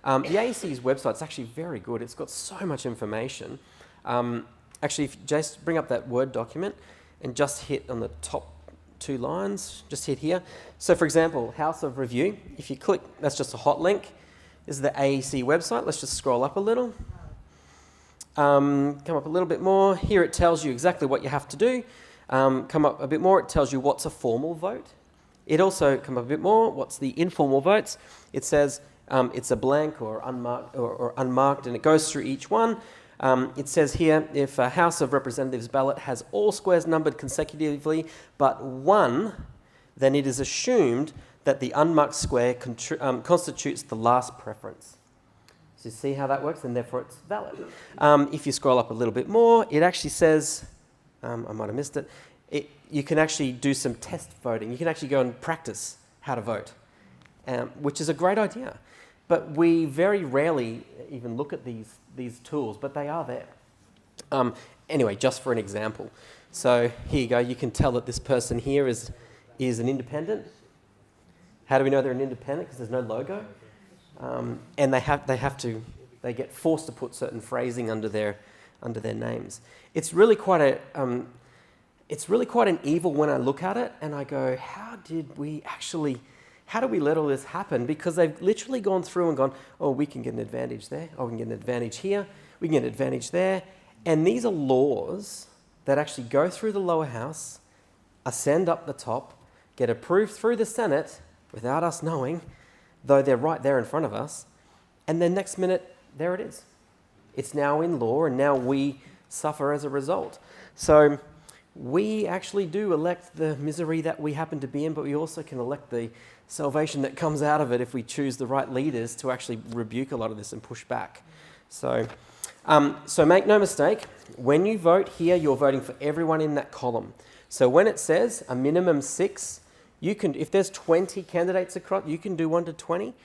The AEC's website's actually very good. It's got so much information. Actually, if Jace, bring up that Word document and just hit on the top 2 lines, just hit here. So for example, House of Review, if you click, that's just a hot link. This is the AEC website. Let's just scroll up a little. Come up a little bit more. Here it tells you exactly what you have to do. Come up a bit more, it tells you what's a formal vote. It also, come up a bit more, what's the informal votes. It says it's a blank or unmarked, and it goes through each one. It says here, if a House of Representatives ballot has all squares numbered consecutively but 1, then it is assumed that the unmarked square constitutes the last preference. So you see how that works, and therefore it's valid. If you scroll up a little bit more, it actually says, I might have missed it, you can actually do some test voting. You can actually go and practice how to vote, which is a great idea. But we very rarely even look at these tools, but they are there. Anyway, just for an example. So here you go. You can tell that this person here is an independent. How do we know they're an independent? Because there's no logo. And they get forced to put certain phrasing under their names. It's really quite an evil when I look at it and I go, how did we let all this happen? Because they've literally gone through and gone, oh, we can get an advantage there. Oh, we can get an advantage here. We can get an advantage there. And these are laws that actually go through the lower house, ascend up the top, get approved through the Senate without us knowing, though they're right there in front of us. And then next minute, there it is. It's now in law, and now we suffer as a result. So we actually do elect the misery that we happen to be in, but we also can elect the salvation that comes out of it if we choose the right leaders to actually rebuke a lot of this and push back. So make no mistake, when you vote here, you're voting for everyone in that column. So when it says a minimum 6, you can, if there's 20 candidates across, you can do 1 to 20.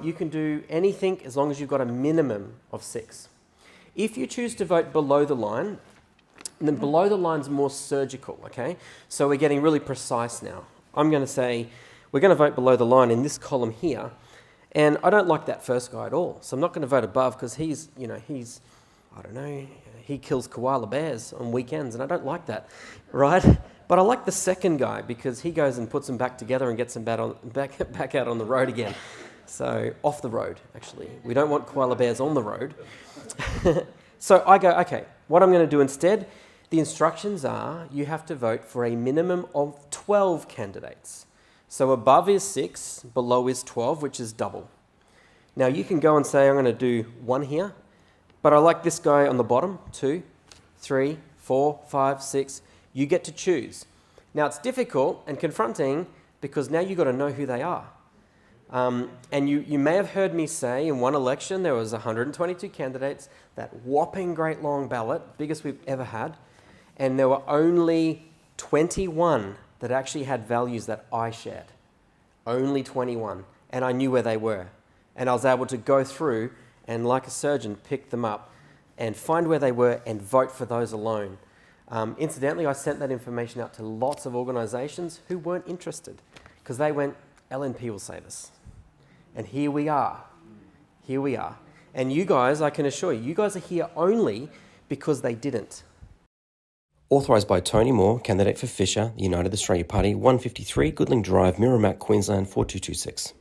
You can do anything as long as you've got a minimum of 6. If you choose to vote below the line, then below the line's more surgical, okay? So we're getting really precise now. I'm going to say, we're going to vote below the line in this column here, and I don't like that first guy at all. So I'm not going to vote above because he's, I don't know, he kills koala bears on weekends, and I don't like that, right? But I like the second guy because he goes and puts them back together and gets them back out on the road again. So off the road, actually. We don't want koala bears on the road. So I go, okay, what I'm going to do instead, the instructions are you have to vote for a minimum of 12 candidates. So above is 6, below is 12, which is double. Now you can go and say, I'm going to do 1 here, but I like this guy on the bottom, 2, 3, 4, 5, 6. You get to choose. Now it's difficult and confronting because now you've got to know who they are. And you may have heard me say in one election there was 122 candidates, that whopping great long ballot, biggest we've ever had, and there were only 21 that actually had values that I shared. Only 21. And I knew where they were. And I was able to go through and, like a surgeon, pick them up and find where they were and vote for those alone. Incidentally, I sent that information out to lots of organisations who weren't interested because they went, LNP will save us. And here we are. Here we are. And you guys, I can assure you, you guys are here only because they didn't. Authorised by Tony Moore, candidate for Fisher, the United Australia Party, 153 Goodling Drive, Mirramack, Queensland 4226.